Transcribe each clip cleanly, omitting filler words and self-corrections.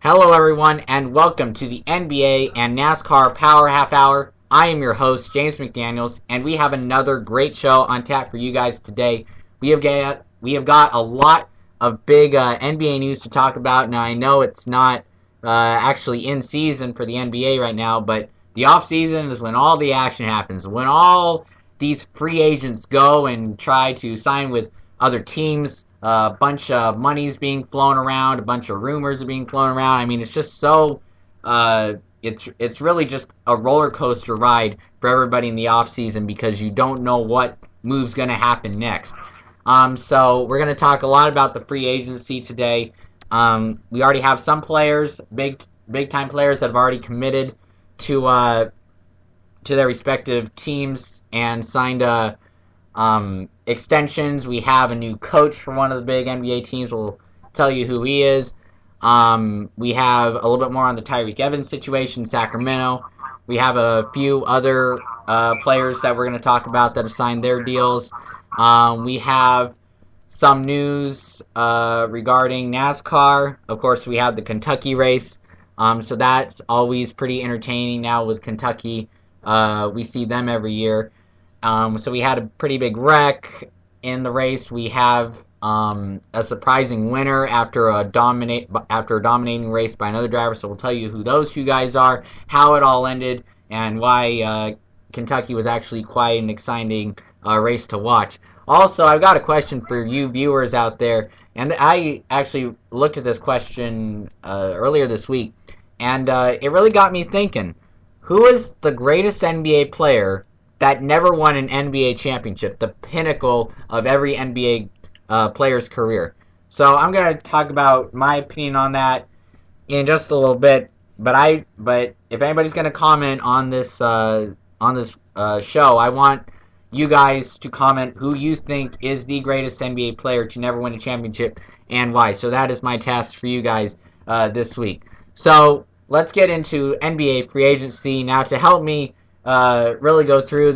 Hello everyone and welcome to the NBA and NASCAR Power Half Hour. I am your host, James McDaniels, and we have another great show on tap for you guys today. We have got a lot of big NBA news to talk about. Now I know it's not actually in season for the NBA right now, but the off season is when all the action happens, when all these free agents go and try to sign with other teams. A bunch of money's being flown around, a bunch of rumors are being flown around. I mean, it's just so, it's really just a roller coaster ride for everybody in the off season because you don't know what move's going to happen next. So we're going to talk a lot about the free agency today. We already have some players, big time players that have already committed to their respective teams and signed extensions. We have a new coach for one of the big NBA teams. We'll tell you who he is. We have a little bit more on the Tyreek Evans situation, Sacramento. We have a few other players that we're going to talk about that have signed their deals. We have some news regarding NASCAR. Of course, we have the Kentucky race. So that's always pretty entertaining now with Kentucky. We see them every year. So we had a pretty big wreck in the race. We have a surprising winner after a dominating race by another driver. So we'll tell you who those two guys are, how it all ended, and why Kentucky was actually quite an exciting race to watch. Also, I've got a question for you viewers out there, and I actually looked at this question earlier this week, and it really got me thinking. Who is the greatest NBA player that never won an NBA championship, the pinnacle of every NBA player's career? So I'm going to talk about my opinion on that in just a little bit. But if anybody's going to comment on this show, I want you guys to comment who you think is the greatest NBA player to never win a championship and why. So that is my task for you guys this week. So let's get into NBA free agency now. To help me really go through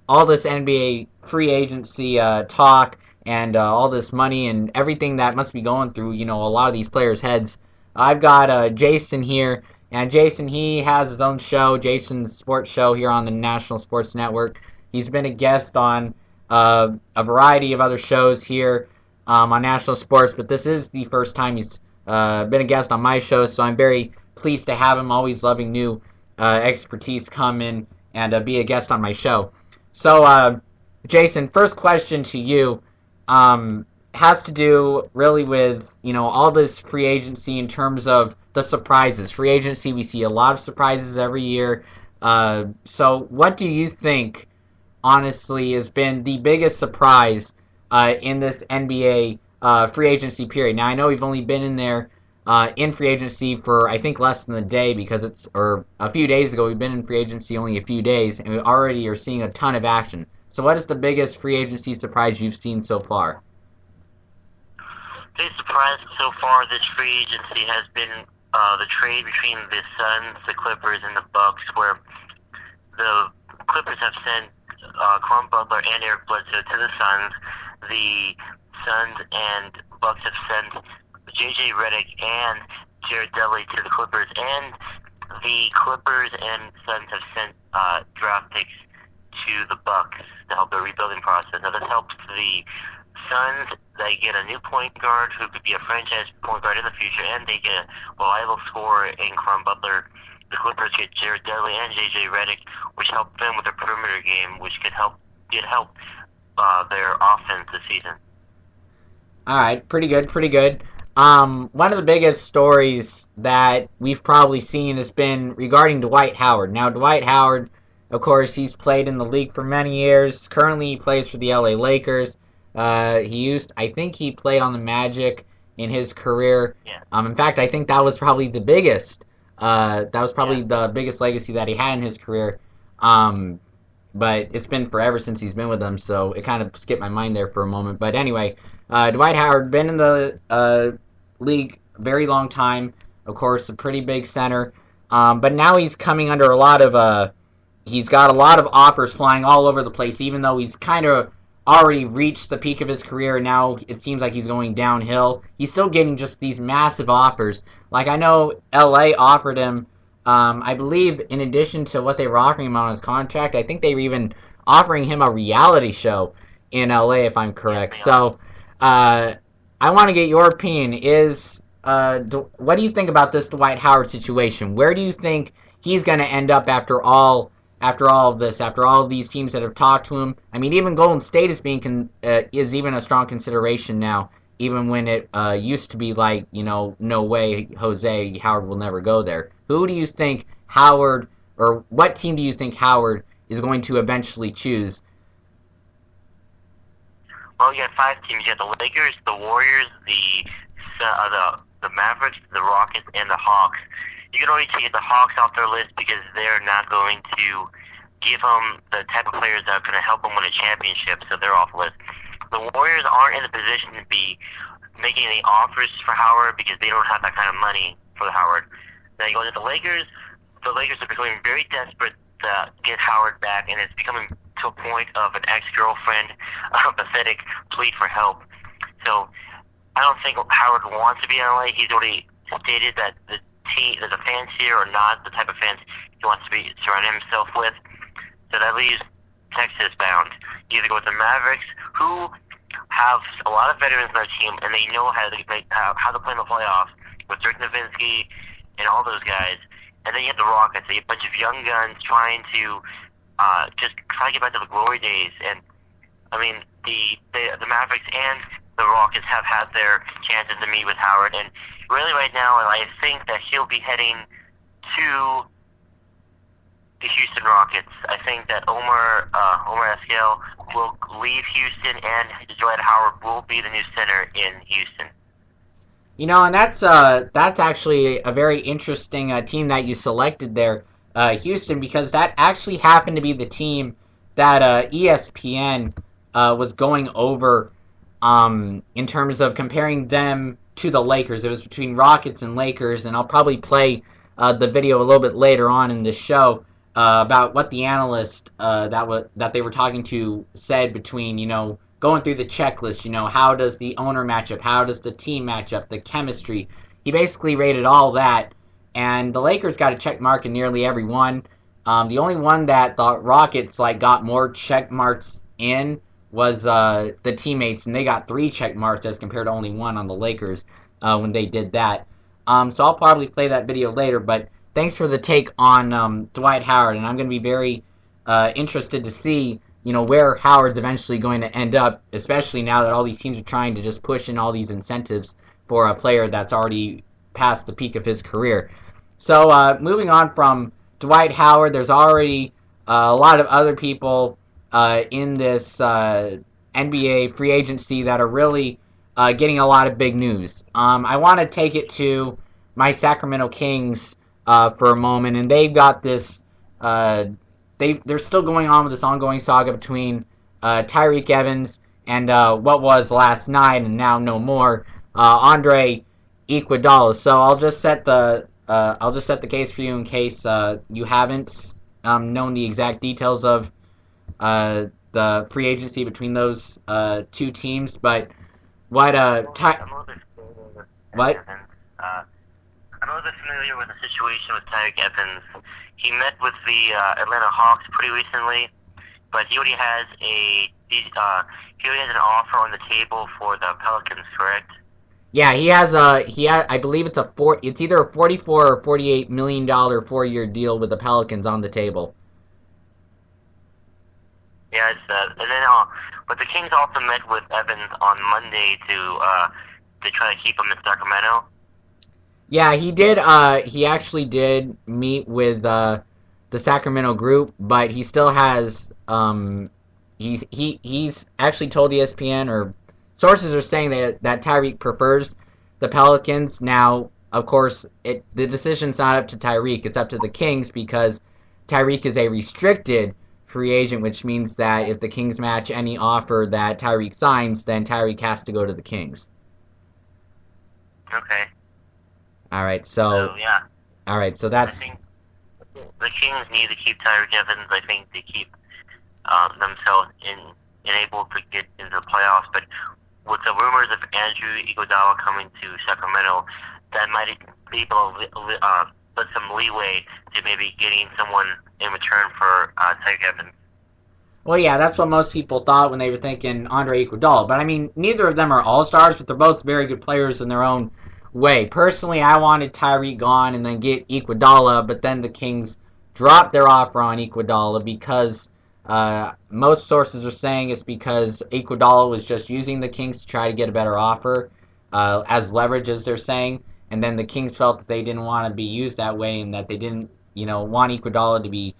all this NBA free agency talk and all this money and everything that must be going through, a lot of these players' heads. I've got Jason here, and Jason, he has his own show, Jason's Sports Show, here on the National Sports Network. He's been a guest on a variety of other shows here on National Sports, but this is the first time he's been a guest on my show, so I'm very pleased to have him. Always loving new expertise come in and be a guest on my show. So, Jason, first question to you has to do really with, all this free agency in terms of the surprises. Free agency, we see a lot of surprises every year. So what do you think, honestly, has been the biggest surprise in this NBA free agency period? Now, I know we've only been in there in free agency for, I think, less than a day or a few days ago. We've been in free agency only a few days, and we already are seeing a ton of action. So what is the biggest free agency surprise you've seen so far? Biggest surprise so far this free agency has been the trade between the Suns, the Clippers, and the Bucks, where the Clippers have sent Caron Butler and Eric Bledsoe to the Suns. The Suns and Bucks have sent J.J. Redick and Jared Dudley to the Clippers, and the Clippers and Suns have sent draft picks to the Bucks to help their rebuilding process. Now, this helps the Suns. They get a new point guard who could be a franchise point guard in the future, and they get a reliable scorer in Caron Butler. The Clippers get Jared Dudley and J.J. Redick, which help them with their perimeter game, which could help their offense this season. All right, pretty good. One of the biggest stories that we've probably seen has been regarding Dwight Howard. Now, Dwight Howard, of course, he's played in the league for many years. Currently, he plays for the LA Lakers. I think he played on the Magic in his career. Yeah. In fact, I think that was probably the biggest. The biggest legacy that he had in his career. But it's been forever since he's been with them, so it kind of skipped my mind there for a moment. But anyway, Dwight Howard, been in the league a very long time. Of course, a pretty big center. But now he's coming under he's got a lot of offers flying all over the place, even though he's kind of already reached the peak of his career, and now it seems like he's going downhill. He's still getting just these massive offers. Like, I know LA offered him, I believe, in addition to what they were offering him on his contract, I think they were even offering him a reality show in LA, if I'm correct. So, I want to get your opinion. What do you think about this Dwight Howard situation? Where do you think he's going to end up after all of this, after all of these teams that have talked to him? I mean, even Golden State is even a strong consideration now, even when it used to be like, no way, Jose Howard will never go there. Who do you think Howard, or what team do you think Howard is going to eventually choose? Well, you got 5 teams. You got the Lakers, the Warriors, the Mavericks, the Rockets, and the Hawks. You can already take the Hawks off their list because they're not going to give him the type of players that are going to help him win a championship, so they're off the list. The Warriors aren't in the position to be making any offers for Howard because they don't have that kind of money for Howard. Now you go to the Lakers. The Lakers are becoming very desperate to get Howard back, and it's becoming to a point of an ex-girlfriend, a pathetic plea for help. So I don't think Howard wants to be in LA. He's already stated that the fans here are not the type of fans he wants to be surrounding himself with. So that leaves Texas bound. You either go with the Mavericks, who have a lot of veterans on their team, and they know how to play in the playoffs with Dirk Nowitzki and all those guys. And then you have the Rockets, a bunch of young guns trying to just try to get back to the glory days. And I mean, the Mavericks and the Rockets have had their chances to meet with Howard, and really right now, I think that he'll be heading to the Houston Rockets. I think that Omar Eskel will leave Houston, and Dwight Howard will be the new center in Houston. And that's actually a very interesting team that you selected there, Houston, because that actually happened to be the team that ESPN was going over in terms of comparing them to the Lakers. It was between Rockets and Lakers, and I'll probably play the video a little bit later on in this show about what the analyst that they were talking to said between, going through the checklist, how does the owner match up, how does the team match up, the chemistry. He basically rated all that, and the Lakers got a check mark in nearly every one. The only one that the Rockets got more check marks in was the teammates, and they got 3 check marks as compared to only 1 on the Lakers when they did that. So I'll probably play that video later, but thanks for the take on Dwight Howard, and I'm going to be very interested to see, where Howard's eventually going to end up, especially now that all these teams are trying to just push in all these incentives for a player that's already past the peak of his career. So moving on from Dwight Howard, there's already a lot of other people in this NBA free agency that are really getting a lot of big news. I want to take it to my Sacramento Kings for a moment, and they've got this. They're still going on with this ongoing saga between Tyreke Evans and what was last night and now no more, Andre Iguodala. So I'll just set the case for you in case you haven't known the exact details of the free agency between those 2 teams. But what I'm a little bit familiar with the situation with Tyreke Evans. He met with the Atlanta Hawks pretty recently, but he already has an offer on the table for the Pelicans, correct? Yeah, he has I believe it's either a $44 or $48 million 4-year deal with the Pelicans on the table. Yeah, it's and then but the Kings also met with Evans on Monday to try to keep him in Sacramento. Yeah, he did. He actually did meet with the Sacramento group, but he still has. He's actually told ESPN, or sources are saying that Tyreke prefers the Pelicans. Now, of course, the decision's not up to Tyreke; it's up to the Kings, because Tyreke is a restricted free agent, which means that if the Kings match any offer that Tyreke signs, then Tyreke has to go to the Kings. Okay. All right, so yeah. All right, so that's. I think the Kings need to keep Tyreke Evans. I think to keep themselves in and able to get into the playoffs. But with the rumors of Andrew Iguodala coming to Sacramento, that might be able to put some leeway to maybe getting someone in return for Tyreek Evans. Well, yeah, that's what most people thought when they were thinking Andre Iguodala. But, I mean, neither of them are all-stars, but they're both very good players in their own way. Personally, I wanted Tyreek gone and then get Iguodala, but then the Kings dropped their offer on Iguodala because most sources are saying it's because Iguodala was just using the Kings to try to get a better offer as leverage, as they're saying. And then the Kings felt that they didn't want to be used that way and that they didn't, want Iguodala to be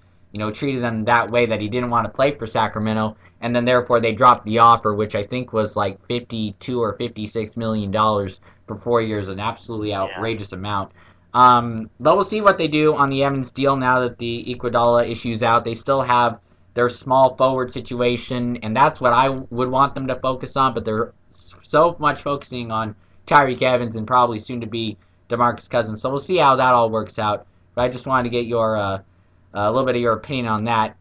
treated them that way, that he didn't want to play for Sacramento, and then therefore they dropped the offer, which I think was like $52 or $56 million for 4 years, an absolutely outrageous amount. But we'll see what they do on the Evans deal now that the Iguodala issue's out. They still have their small forward situation, and that's what I would want them to focus on, but they're so much focusing on Tyreek Evans and probably soon to be DeMarcus Cousins. So we'll see how that all works out. But I just wanted to get your a little bit of your opinion on that.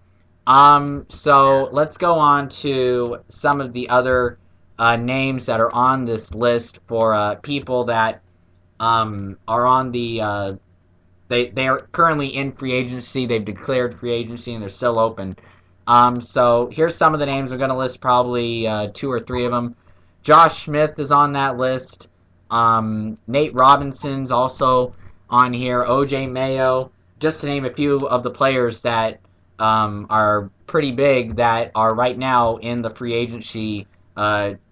So let's go on to some of the other names that are on this list for people that are on the they are currently in free agency. They've declared free agency and they're still open. So here's some of the names. I'm going to list probably 2 or 3 of them. Josh Smith is on that list. Nate Robinson's also on here. OJ Mayo, just to name a few of the players that are pretty big that are right now in the free agency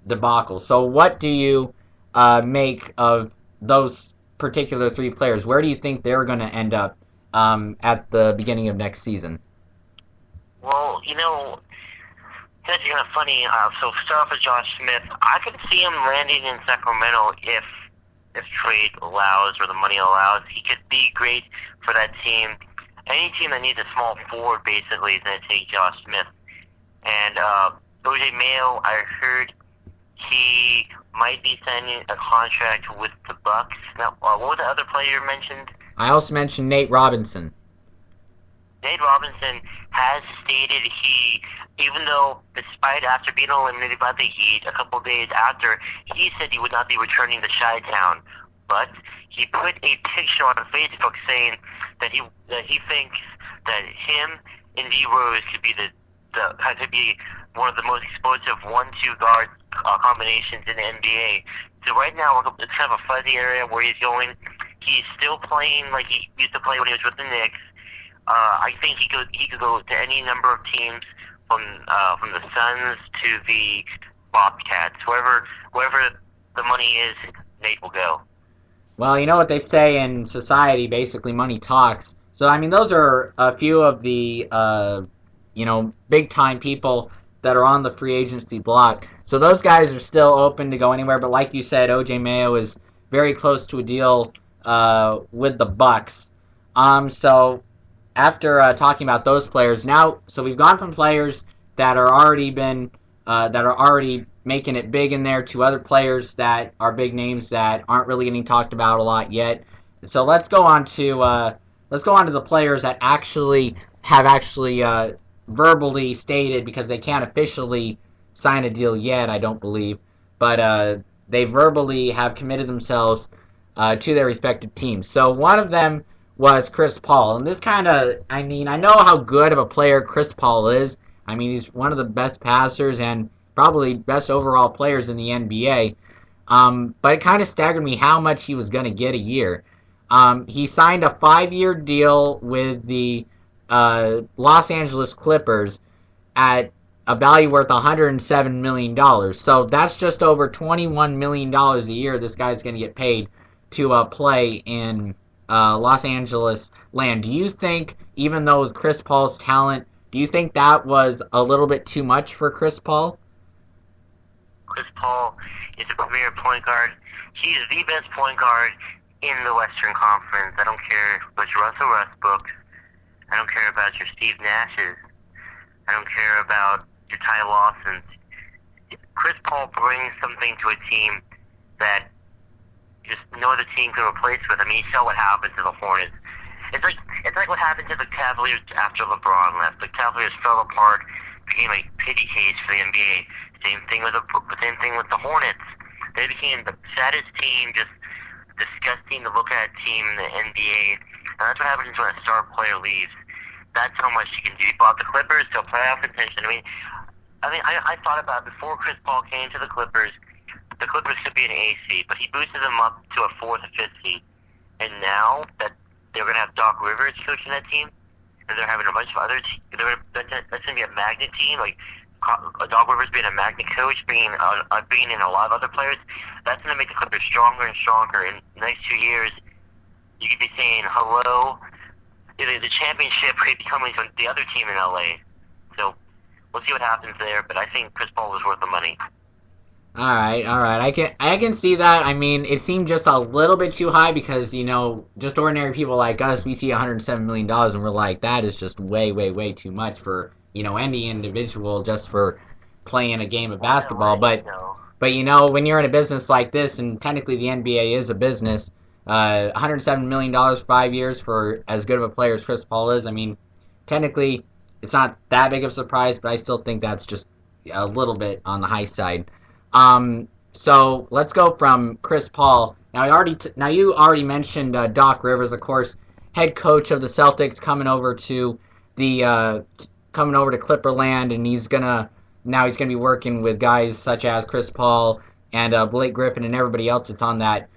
debacle. So what do you make of those particular 3 players? Where do you think they're going to end up at the beginning of next season? Well, that's kind of funny. So start off with Josh Smith. I could see him landing in Sacramento if trade allows or the money allows. He could be great for that team. Any team that needs a small forward basically is going to take Josh Smith. And OJ Mayo, I heard he might be signing a contract with the Bucks. Now, what was the other player you mentioned? I also mentioned Nate Robinson. Nate Robinson has stated even though despite after being eliminated by the Heat a couple days after, he said he would not be returning to Chi-Town. But he put a picture on Facebook saying that he thinks that him and D Rose could be could be one of the most explosive 1-2 guard combinations in the NBA. So right now it's kind of a fuzzy area where he's going. He's still playing like he used to play when he was with the Knicks. I think he could go to any number of teams from the Suns to the Bobcats. Wherever the money is, Nate will go. Well, you know what they say in society, basically money talks. So, I mean, those are a few of the, big-time people that are on the free agency block. So those guys are still open to go anywhere. But like you said, OJ Mayo is very close to a deal with the Bucks. So after talking about those players, so we've gone from players that are already making it big in there to other players that are big names that aren't really getting talked about a lot yet. So let's go on to the players that have verbally stated, because they can't officially sign a deal yet, I don't believe, but they verbally have committed themselves to their respective teams. So one of them was Chris Paul, and this I know how good of a player Chris Paul is. I mean, he's one of the best passers and probably best overall players in the NBA. But it kind of staggered me how much he was going to get a year. He signed a 5-year deal with the Los Angeles Clippers at a value worth $107 million. So that's just over $21 million a year this guy's going to get paid to play in Los Angeles land. Do you think, even though with Chris Paul's talent, do you think that was a little bit too much for Chris Paul? Chris Paul is a premier point guard. He's the best point guard in the Western Conference. I don't care about your Russell Westbrooks. I don't care about your Steve Nashes. I don't care about your Ty Lawsons. Chris Paul brings something to a team that just no other team can replace with. I mean, you saw what happened to the Hornets. It's like what happened to the Cavaliers after LeBron left. The Cavaliers fell apart became a pity case for the NBA. Same thing with the Hornets. They became the saddest team, just disgusting to look at team in the NBA. And that's what happens when a star player leaves. That's how much he can do. He brought the Clippers to a playoff contention. I thought about it before Chris Paul came to the Clippers could be an A seed, but he boosted them up to a 4th or 5th seed. And now that they're going to have Doc Rivers coaching that team, and they're having a bunch of other teams, that's going to be a magnet team, like Doc Rivers being a magnet coach, bringing in a lot of other players. That's going to make the Clippers stronger and stronger. In the next 2 years, you could be saying, hello, the championship could be coming from the other team in LA. So we'll see what happens there, but I think Chris Paul was worth the money. All right. I can see that. I mean, it seemed just a little bit too high because, just ordinary people like us, we see $107 million and we're like, that is just way, way, way too much for, any individual just for playing a game of basketball. But when you're in a business like this, and technically the NBA is a business, $107 million for 5 years for as good of a player as Chris Paul is, I mean, technically it's not that big of a surprise, but I still think that's just a little bit on the high side. So let's go from Chris Paul. Now you already mentioned Doc Rivers, of course, head coach of the Celtics, coming over to Clipperland, and he's gonna be working with guys such as Chris Paul and Blake Griffin and everybody else that's on that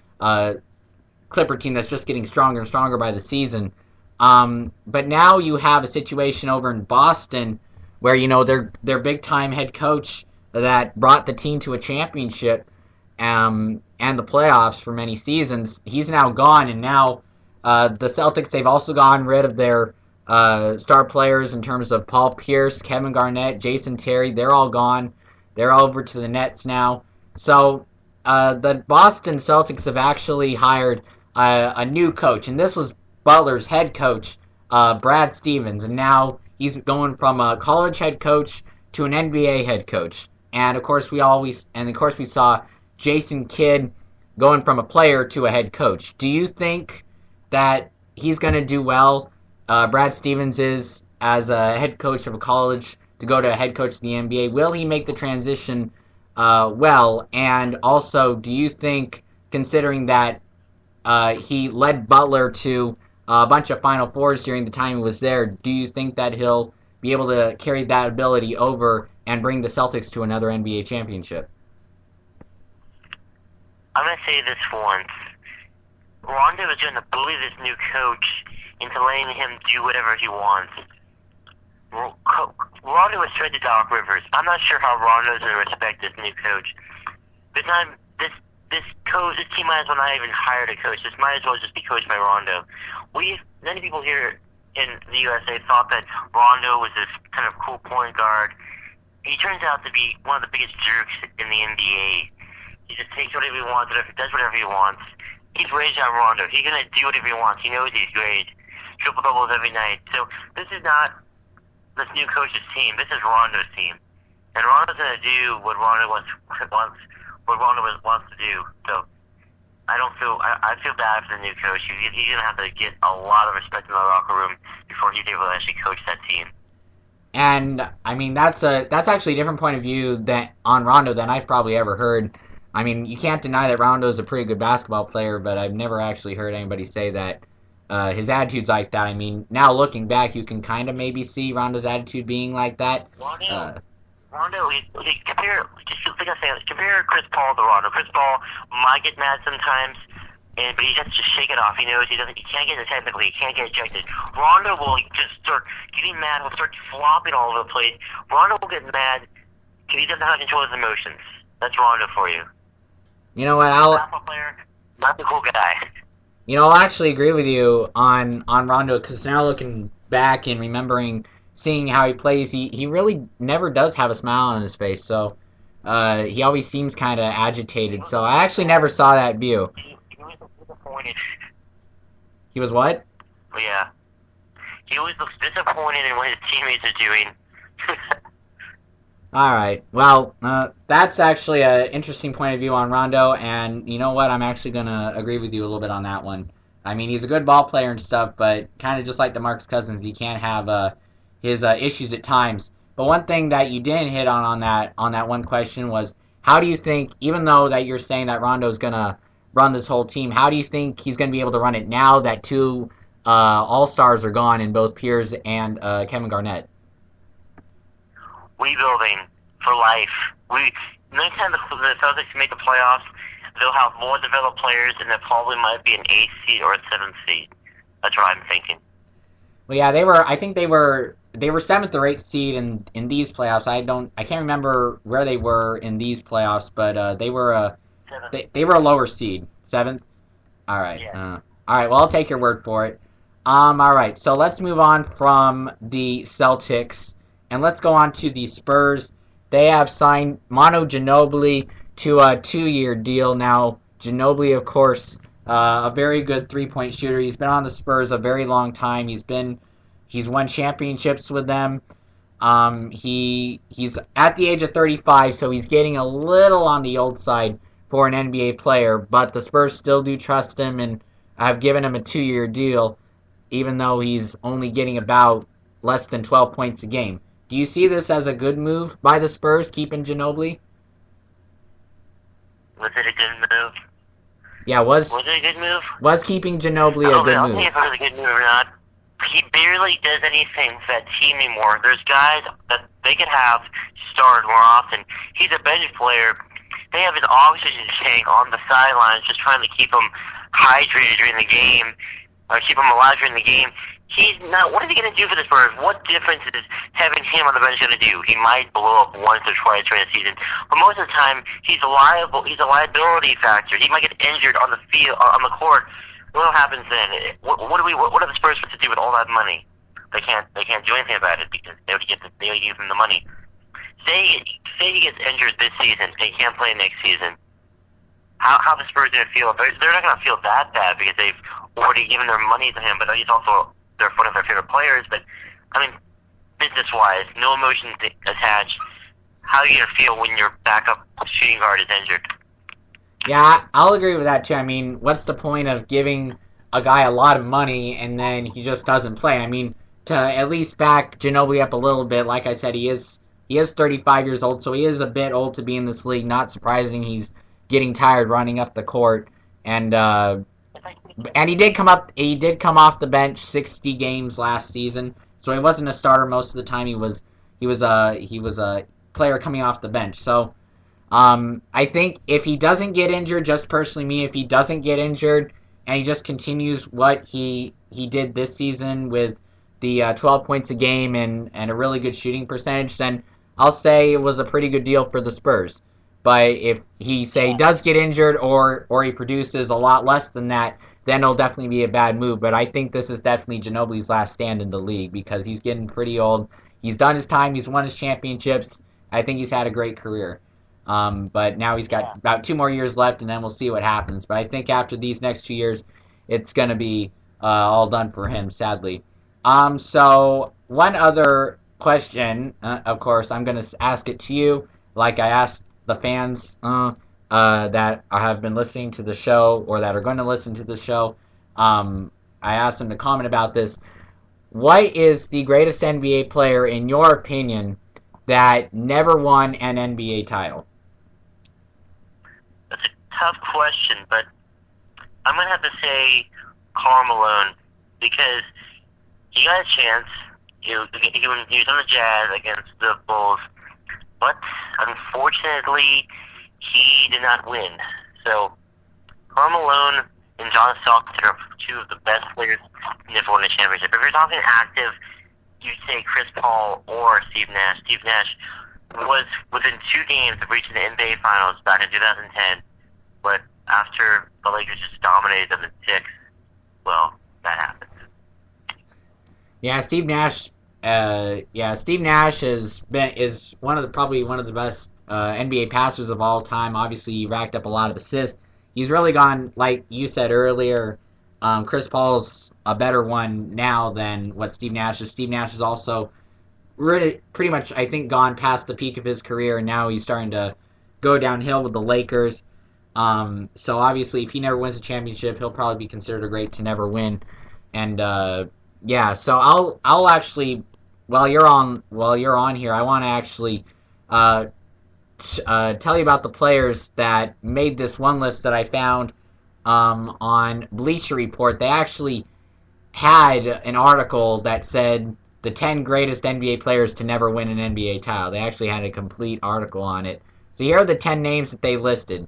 Clipper team that's just getting stronger and stronger by the season. But now you have a situation over in Boston where their big time head coach that brought the team to a championship and the playoffs for many seasons. He's now gone, and now the Celtics, they've also gotten rid of their star players in terms of Paul Pierce, Kevin Garnett, Jason Terry. They're all gone. They're all over to the Nets now. So the Boston Celtics have actually hired a new coach, and this was Butler's head coach, Brad Stevens, and now he's going from a college head coach to an NBA head coach. And of course we saw Jason Kidd going from a player to a head coach. Do you think that he's going to do well? Brad Stevens is, as a head coach of a college, to go to a head coach of the NBA. Will he make the transition well? And also, do you think, considering that he led Butler to a bunch of Final Fours during the time he was there, do you think that he'll be able to carry that ability over and bring the Celtics to another NBA championship? I'm going to say this once. Rondo is going to bully this new coach into letting him do whatever he wants. Rondo was traded to Doc Rivers. I'm not sure how Rondo's going to respect this new coach. This team might as well not even hire a coach. This might as well just be coached by Rondo. Many people here in the USA thought that Rondo was this kind of cool point guard. He turns out to be one of the biggest jerks in the NBA. He just takes whatever he wants, does whatever he wants. He's raised on Rondo. He's going to do whatever he wants. He knows he's great. Triple-doubles every night. So this is not this new coach's team. This is Rondo's team. And Rondo's going to do what Rondo wants to do. So I feel bad for the new coach. He's going to have to get a lot of respect in the locker room before he's able to actually coach that team. And I mean that's actually a different point of view on Rondo than I've probably ever heard. I mean, you can't deny that Rondo's a pretty good basketball player, but I've never actually heard anybody say that his attitude's like that. I mean, now looking back, you can kind of maybe see Rondo's attitude being like that. Rondo, compare Chris Paul to Rondo. Chris Paul might get mad sometimes, but he has to just shake it off. He knows he can't get it technically. He can't get ejected. Rondo will just start getting mad. Will start flopping all over the place. Rondo will get mad because he doesn't know how to control his emotions. That's Rondo for you. You know what? Player, not the cool guy. I'll actually agree with you on Rondo, because now looking back and seeing how he plays, he really never does have a smile on his face. So he always seems kind of agitated. So I actually never saw that view. He was disappointed. He was what? Yeah. He always looks disappointed in what his teammates are doing. All right. Well, that's actually an interesting point of view on Rondo, and you know what? I'm actually going to agree with you a little bit on that one. I mean, he's a good ball player and stuff, but kind of just like DeMarcus Cousins, he can't have his issues at times. But one thing that you didn't hit on that one question was, how do you think, even though that you're saying that Rondo's gonna run this whole team, how do you think he's gonna be able to run it now that two all-stars are gone in both Piers and Kevin Garnett? Rebuilding for life. Next time the Celtics make the playoffs, they'll have more developed players, and there probably might be an 8th seed or a 7th seed. That's what I'm thinking. Well, yeah, they were. I think they were 7th or 8th seed in these playoffs. I can't remember where they were in these playoffs, but they were they were a lower seed, 7th. All right. Yeah. All right. Well, I'll take your word for it. All right. So let's move on from the Celtics and let's go on to the Spurs. They have signed Manu Ginobili to a 2-year deal. Now, Ginobili, of course, a very good three-point shooter. He's been on the Spurs a very long time. He's won championships with them. He's at the age of 35, so he's getting a little on the old side for an NBA player. But the Spurs still do trust him and have given him a 2-year deal, even though he's only getting about less than 12 points a game. Do you see this as a good move by the Spurs, keeping Ginobili? Was it a good move? Yeah, was it a good move? Was keeping Ginobili a good I'll move? see if it was a good move or not. He barely does anything for that team anymore. There's guys that they could have start more often. He's a bench player. They have his oxygen tank on the sidelines just trying to keep him hydrated during the game, or keep him alive during the game. He's not. What is he going to do for the Spurs? What difference is having him on the bench going to do? He might blow up once or twice during the season, but most of the time he's liable. He's a liability factor. He might get injured on the field, on the court. What happens then? What are the Spurs supposed to do with all that money? They can't do anything about it because they would give him the money. Say he gets injured this season and he can't play next season. How the Spurs going to feel? They're not going to feel that bad because they've already given their money to him, but he's also they're one of their favorite players. But I mean, business-wise, no emotions attached. How are you going to feel when your backup shooting guard is injured? Yeah, I'll agree with that too. I mean, what's the point of giving a guy a lot of money and then he just doesn't play? I mean, to at least back Ginobili up a little bit, like I said, he is 35 years old, so he is a bit old to be in this league. Not surprising he's getting tired running up the court, and he did come off the bench 60 games last season, so he wasn't a starter most of the time. He was a player coming off the bench. So I think if he doesn't get injured, just personally me, if he doesn't get injured and he just continues what he did this season with the 12 points a game and a really good shooting percentage, then I'll say it was a pretty good deal for the Spurs. But if he does get injured or he produces a lot less than that, then it'll definitely be a bad move. But I think this is definitely Ginobili's last stand in the league because he's getting pretty old. He's done his time. He's won his championships. I think he's had a great career. But now he's got about 2 more years left, and then we'll see what happens. But I think after these next 2 years, it's going to be all done for him, sadly. So one other question, of course, I'm going to ask it to you, like I asked the fans that have been listening to the show or that are going to listen to the show. I asked them to comment about this. What is the greatest NBA player, in your opinion, that never won an NBA title? That's a tough question, but I'm going to have to say Karl Malone because he got a chance. He was on the Jazz against the Bulls, but unfortunately, he did not win. So, Karl Malone and John Stockton are two of the best players who never won a championship. If you're talking active, you'd say Chris Paul or Steve Nash. Steve Nash was within 2 games of reaching the NBA Finals back in 2010, but after the Lakers just dominated them in 6, well, that happened. Yeah, Steve Nash. Steve Nash is probably one of the best NBA passers of all time. Obviously, he racked up a lot of assists. He's really gone, like you said earlier. Chris Paul's a better one now than what Steve Nash is. Steve Nash is also really pretty much, I think, gone past the peak of his career, and now he's starting to go downhill with the Lakers. So obviously, if he never wins a championship, he'll probably be considered a great to never win. And so I'll actually while you're on here, I want to actually uh, tell you about the players that made this one list that I found on Bleacher Report. They actually had an article that said the 10 greatest NBA players to never win an NBA title. They actually had a complete article on it. So here are the 10 names that they listed.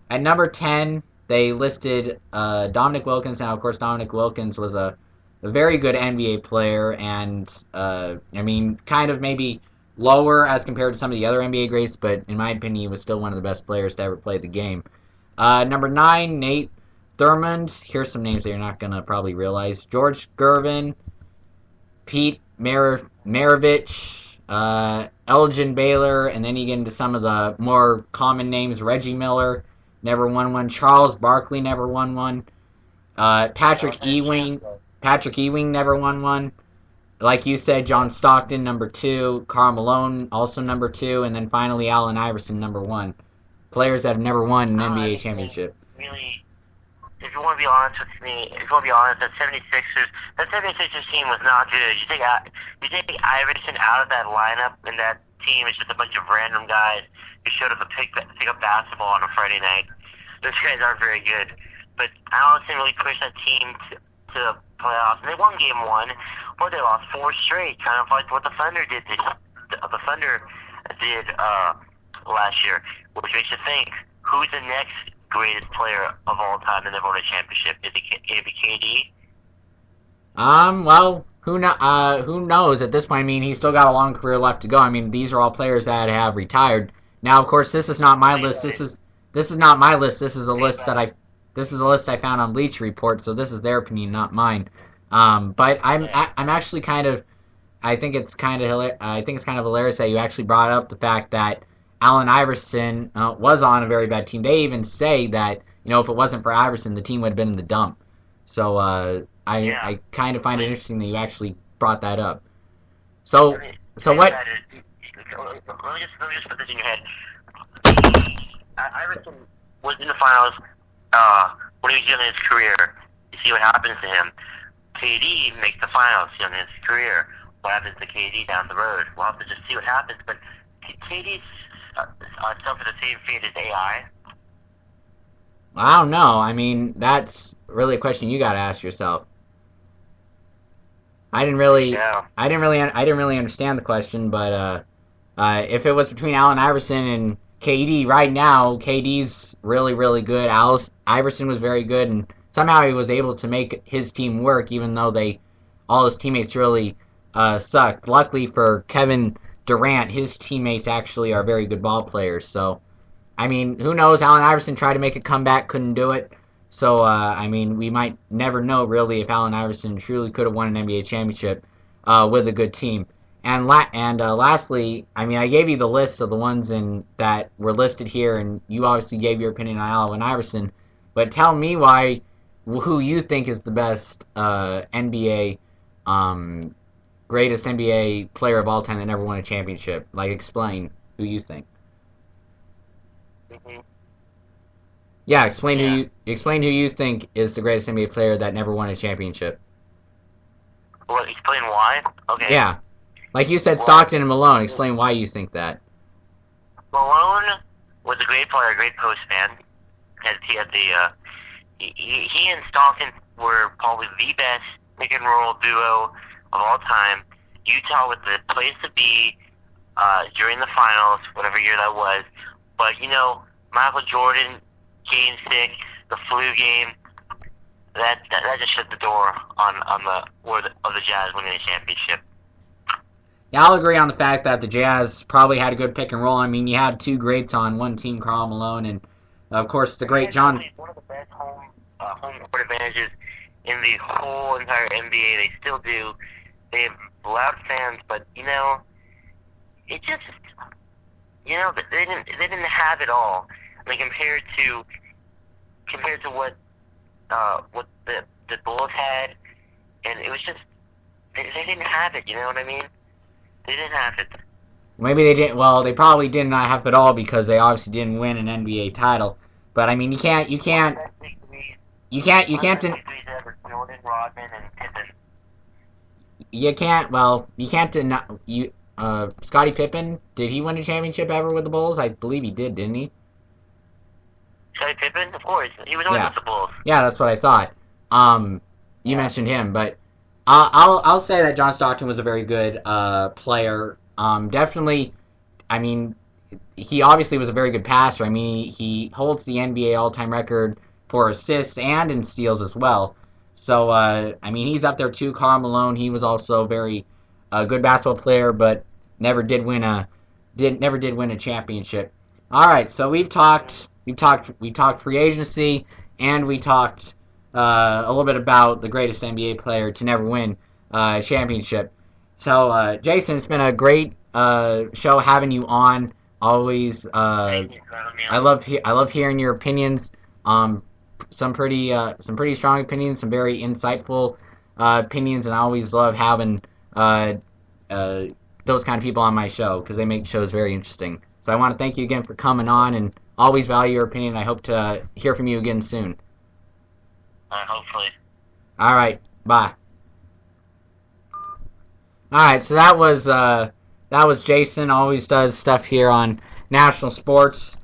At number 10, they listed Dominic Wilkins. Now, of course, Dominic Wilkins was a very good NBA player, and I mean, kind of maybe lower as compared to some of the other NBA greats, but in my opinion, he was still one of the best players to ever play the game. Number 9, Nate Thurmond. Here's some names that you're not going to probably realize. George Gervin, Pete Maravich, Elgin Baylor, and then you get into some of the more common names. Reggie Miller never won one. Charles Barkley never won one. Patrick Ewing never won one. Like you said, John Stockton, number 2. Karl Malone, also number 2. And then finally, Allen Iverson, number 1. Players that have never won an NBA championship. Really, if you want to be honest with me, that 76ers team was not good. You take Iverson out of that lineup, and that team is just a bunch of random guys who showed up to pick up basketball on a Friday night. Those guys aren't very good. But Allison really pushed that team to the playoffs. And they won game 1, but they lost 4 straight, kind of like what the Thunder did last year, which makes you think, who's the next greatest player of all time that never won a championship? Is it KD? Well, who knows at this point? I mean, he's still got a long career left to go. I mean, these are all players that have retired. Now, of course, this is not my list. This is not my list. This is a list I found on Bleacher Report, so this is their opinion, not mine. But I'm actually kind of, I think it's kind of hilarious that you actually brought up the fact that Allen Iverson was on a very bad team. They even say that, if it wasn't for Iverson, the team would have been in the dump. So I kind of find it interesting that you actually brought that up. So what? Let me just put this in your head. Iverson was in the finals when he was young in his career. You see what happens to him. KD makes the finals young in his career. What happens to KD down the road? We'll have to just see what happens. But KD's suffered the same fate as AI. I don't know. I mean, that's really a question you got to ask yourself. I didn't really understand the question, but if it was between Allen Iverson and KD right now, KD's really, really good. Iverson was very good, and somehow he was able to make his team work, even though all his teammates really sucked. Luckily for Kevin Durant, his teammates actually are very good ball players. So, I mean, who knows? Allen Iverson tried to make a comeback, couldn't do it. So, I mean, we might never know, really, if Allen Iverson truly could have won an NBA championship with a good team. And lastly, I mean, I gave you the list of the ones that were listed here, and you obviously gave your opinion on Allen Iverson. But tell me who you think is the best NBA, greatest NBA player of all time that never won a championship. Like, explain who you think. Mm-hmm. Yeah, explain who you think is the greatest NBA player that never won a championship. Well, explain why? Okay. Yeah. Like you said, Stockton and Malone. Explain why you think that. Malone was a great player, a great postman. He and Stockton were probably the best pick and roll duo of all time. Utah was the place to be during the finals, whatever year that was. But Michael Jordan, Game 6, the flu game, that just shut the door on the Jazz winning the championship. Yeah, I'll agree on the fact that the Jazz probably had a good pick and roll. I mean, you have two greats on one team, Karl Malone, and of course the great John. One of the best home court advantages in the whole entire NBA. They still do. They have loud fans, but it just they didn't have it all. I mean, compared to what the Bulls had, and it was just they didn't have it. You know what I mean? They didn't have it. Maybe they didn't. Well, they probably did not have it all because they obviously didn't win an NBA title. But I mean, you can't. Jordan, Rodman, and Pippen. you can't. Well, you can't deny you. Scottie Pippen, did he win a championship ever with the Bulls? I believe he did, didn't he? Scottie Pippen, of course. He was always Yeah. with the Bulls. Yeah, that's what I thought. You mentioned him, but I'll say that John Stockton was a very good player. Definitely, I mean, he obviously was a very good passer. I mean, he holds the NBA all-time record for assists and in steals as well. So, I mean, he's up there too. Karl Malone, he was also very good basketball player, but never did win a championship. All right, so we talked free agency, and we talked a little bit about the greatest NBA player to never win a championship. So, Jason, it's been a great show having you on. Always, Thank you for having me on. I love hearing your opinions. Some pretty strong opinions, some very insightful opinions, and I always love having those kind of people on my show because they make shows very interesting. So I want to thank you again for coming on, and always value your opinion. I hope to hear from you again soon. Hopefully. All right, bye. All right, so that was Jason. Always does stuff here on National Sports.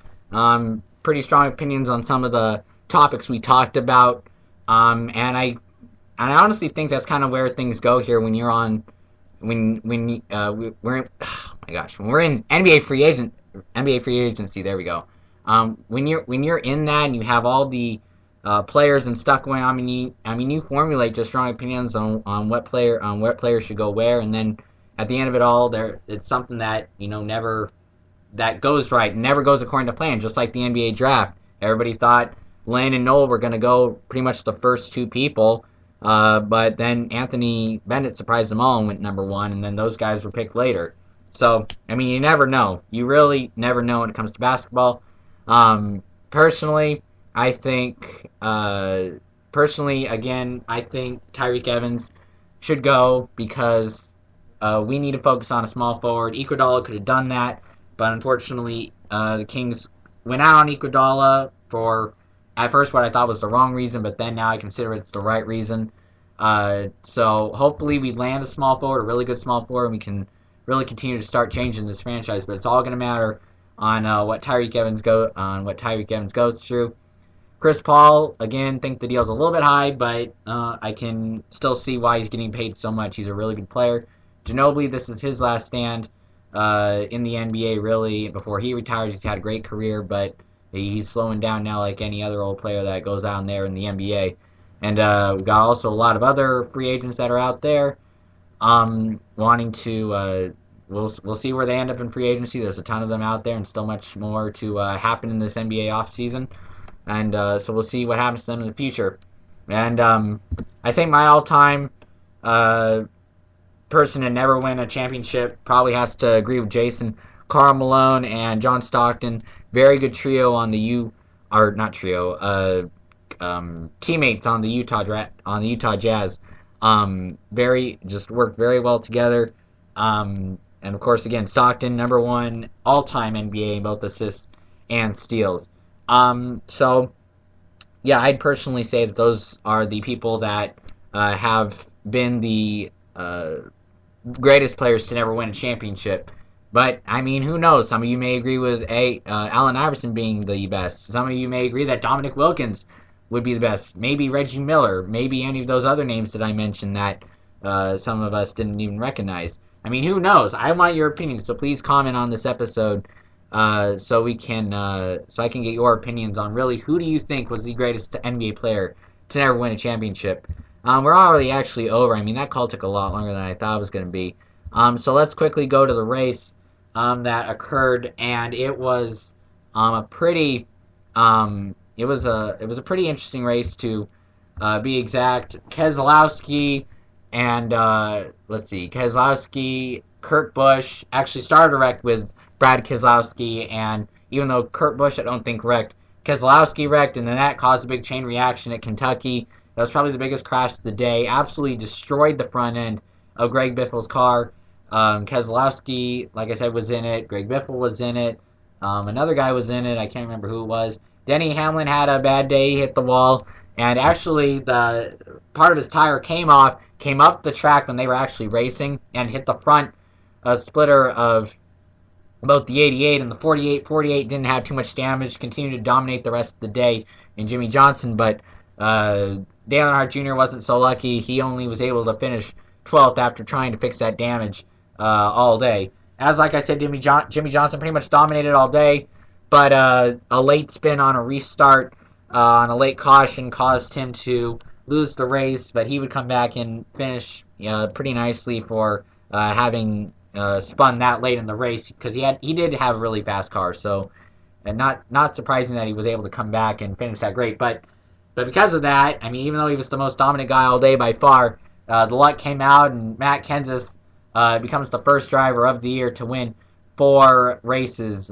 Pretty strong opinions on some of the topics we talked about, and I honestly think that's kind of where things go here when you're on when we're in, oh my gosh, when we're in NBA free agency. There we go. When you're in that and you have all the players and stuff going on, you formulate just strong opinions on what players should go where, and then at the end of it all, it's something that never that goes right, never goes according to plan. Just like the NBA draft, everybody thought Lane and Noel were going to go pretty much the first two people, but then Anthony Bennett surprised them all and went number one, and then those guys were picked later. So, I mean, you never know. You really never know when it comes to basketball. Personally, I think, again, I think Tyreke Evans should go because we need to focus on a small forward. Iguodala could have done that, but unfortunately, the Kings went out on Iguodala for, at first, what I thought was the wrong reason, but then now I consider it's the right reason. So hopefully we land a small forward, a really good small forward, and we can really continue to start changing this franchise. But it's all going to matter on what Tyreke Evans goes through. Chris Paul, again, think the deal's a little bit high, but I can still see why he's getting paid so much. He's a really good player. Ginobili, this is his last stand in the NBA, really. Before he retires, he's had a great career, but he's slowing down now like any other old player that goes out there in the NBA. And we've got also a lot of other free agents that are out there wanting to... We'll see where they end up in free agency. There's a ton of them out there and still much more to happen in this NBA offseason. And so we'll see what happens to them in the future. And I think my all-time person to never win a championship probably has to agree with Jason. Karl Malone and John Stockton, very good trio on the teammates on the Utah Jazz. Just worked very well together. And of course, again, Stockton, number one all-time NBA in both assists and steals. So, yeah, I'd personally say that those are the people that have been the greatest players to never win a championship. But, I mean, who knows? Some of you may agree with Allen Iverson being the best. Some of you may agree that Dominic Wilkins would be the best. Maybe Reggie Miller. Maybe any of those other names that I mentioned that some of us didn't even recognize. I mean, who knows? I want your opinion, so please comment on this episode so I can get your opinions on really who do you think was the greatest NBA player to never win a championship. We're already actually over. I mean, that call took a lot longer than I thought it was going to be. So let's quickly go to the race that occurred, and it was a pretty interesting race to be exact. Keselowski and Keselowski, Kurt Busch actually started a wreck with Brad Keselowski, and even though Kurt Busch I don't think wrecked, Keselowski wrecked, and then that caused a big chain reaction at Kentucky. That was probably the biggest crash of the day. Absolutely destroyed the front end of Greg Biffle's car. Keselowski, like I said, was in it. Greg Biffle was in it. Another guy was in it. I can't remember who it was. Denny Hamlin had a bad day. He hit the wall. And actually, the part of his tire came off, came up the track when they were actually racing, and hit the front splitter of both the 88 and the 48. 48 didn't have too much damage, continued to dominate the rest of the day in Jimmy Johnson, but Dale Earnhardt Jr. wasn't so lucky. He only was able to finish 12th after trying to fix that damage all day. As like I said, Jimmy Johnson pretty much dominated all day, but a late spin on a restart on a late caution caused him to lose the race, but he would come back and finish pretty nicely for having spun that late in the race, because he did have a really fast car. So, and not surprising that he was able to come back and finish that great. But because of that, I mean, even though he was the most dominant guy all day by far, the luck came out, and Matt Kenseth becomes the first driver of the year to win 4 races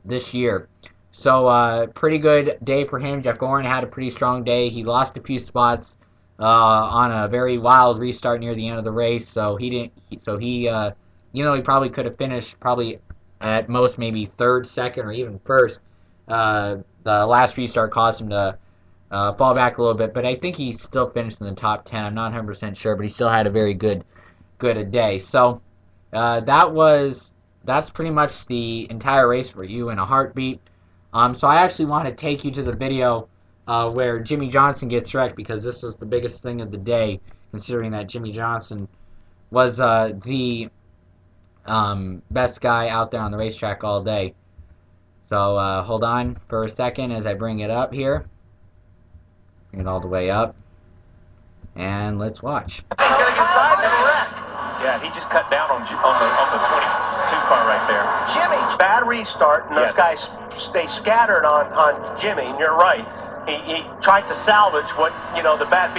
this year. So pretty good day for him. Jeff Gordon had a pretty strong day. He lost a few spots on a very wild restart near the end of the race. So he probably could have finished probably at most maybe 3rd, 2nd, or even 1st. The last restart caused him to fall back a little bit, but I think he still finished in the top 10. I'm not 100% sure, but he still had a very good a day. So that's pretty much the entire race for you in a heartbeat. So I actually want to take you to the video where Jimmy Johnson gets wrecked, because this was the biggest thing of the day, considering that Jimmy Johnson was the best guy out there on the racetrack all day. So hold on for a second as I bring it up here. Bring it all the way up. And let's watch. He's going to get side and wreck. Yeah, he just cut down on the 22 car right there. Jimmy, bad restart, and those guys, they scattered on Jimmy, and you're right. He tried to salvage what, the bad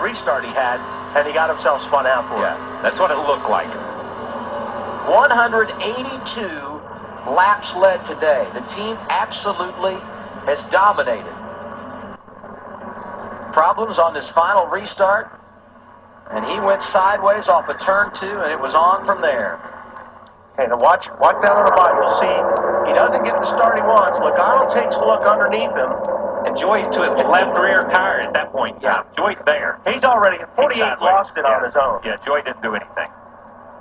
restart he had, and he got himself spun out for it. Yeah, that's what it looked like. 182 laps led today. The team absolutely has dominated. Problems on this final restart, and he went sideways off of turn 2, and it was on from there. Okay, now watch down on the bottom. You'll see he doesn't get the start he wants. Logano takes a look underneath him, and Joy's to his left rear tire at that point. Yeah, Joy's there. He's already 48 lost it on his own. Yeah, Joy didn't do anything.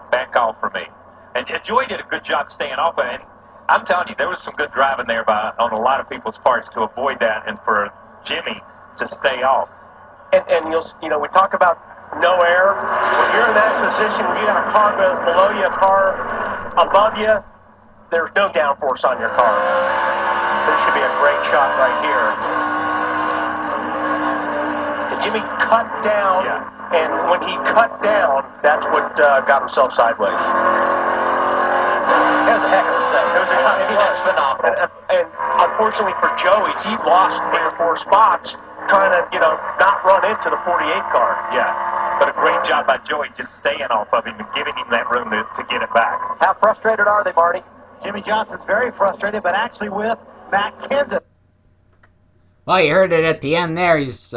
Back off for me. And Joy did a good job staying off of it. And I'm telling you, there was some good driving there on a lot of people's parts to avoid that, and for Jimmy to stay off. And we talk about no air. When you're in that position, when you got a car below you, a car above you, there's no downforce on your car. This should be a great shot right here. And Jimmy cut down, and when he cut down, that's what got himself sideways. That was a heck of a save. That's phenomenal. And unfortunately for Joey, he lost 3 or 4 spots trying to, not run into the 48 car. Yeah. But a great job by Joey just staying off of him and giving him that room to get it back. How frustrated are they, Marty? Jimmy Johnson's very frustrated, but actually with Matt Kenseth. Well, you heard it at the end there. He's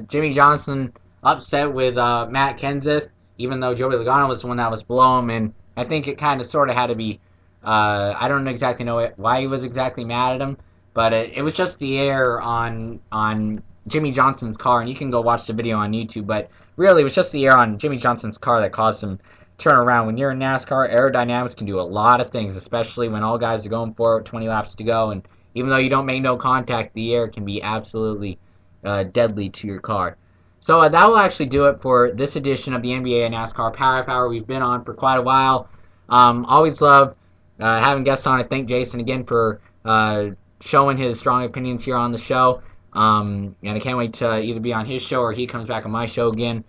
Jimmy Johnson upset with Matt Kenseth, even though Joey Logano was the one that was below him, and I think it kind of sort of had to be, I don't exactly know why he was exactly mad at him, but it was just the air on Jimmy Johnson's car, and you can go watch the video on YouTube, but really it was just the air on Jimmy Johnson's car that caused him to turn around. When you're in NASCAR, aerodynamics can do a lot of things, especially when all guys are going for it, 20 laps to go, and even though you don't make no contact, the air can be absolutely deadly to your car. So that will actually do it for this edition of the NBA and NASCAR Power Half Hour. We've been on for quite a while. Always love having guests on. I thank Jason again for showing his strong opinions here on the show. And I can't wait to either be on his show or he comes back on my show again.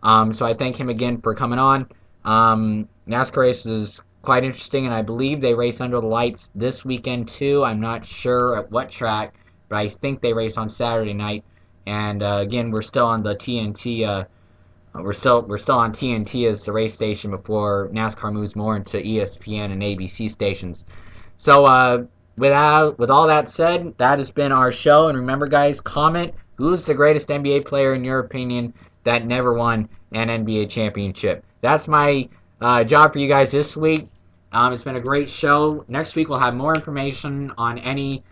So I thank him again for coming on. NASCAR race is quite interesting, and I believe they race under the lights this weekend too. I'm not sure at what track, but I think they race on Saturday night. And again, we're still on the TNT. We're still on TNT as the race station before NASCAR moves more into ESPN and ABC stations. So with all that said, that has been our show. And remember, guys, comment who's the greatest NBA player in your opinion that never won an NBA championship. That's my job for you guys this week. It's been a great show. Next week we'll have more information on any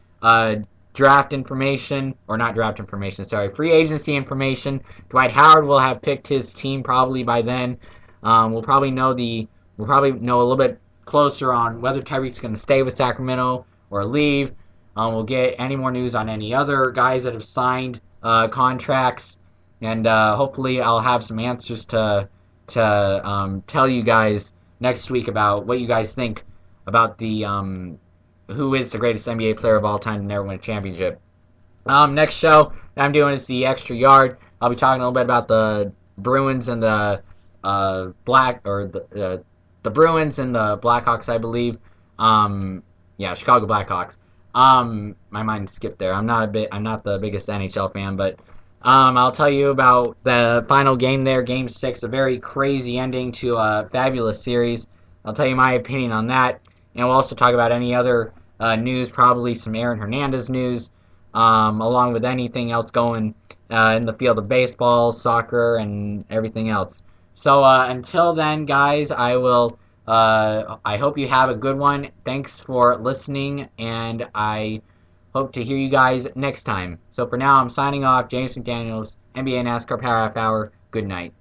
draft information, or not draft information, sorry, free agency information. Dwight Howard will have picked his team probably by then. We'll probably know a little bit closer on whether Tyreek's going to stay with Sacramento or leave. We'll get any more news on any other guys that have signed contracts, and hopefully I'll have some answers to tell you guys next week about what you guys think about the who is the greatest NBA player of all time to never win a championship. Next show that I'm doing is the Extra Yard. I'll be talking a little bit about the Bruins and the the Bruins and the Blackhawks, I believe. Chicago Blackhawks. My mind skipped there. I'm not the biggest NHL fan, but I'll tell you about the final game there, Game 6, a very crazy ending to a fabulous series. I'll tell you my opinion on that, and we'll also talk about any other news, probably some Aaron Hernandez news, along with anything else going in the field of baseball, soccer, and everything else. So until then, guys, I hope you have a good one. Thanks for listening, and I hope to hear you guys next time. So for now, I'm signing off. James McDaniels, NBA NASCAR Power Half Hour. Good night.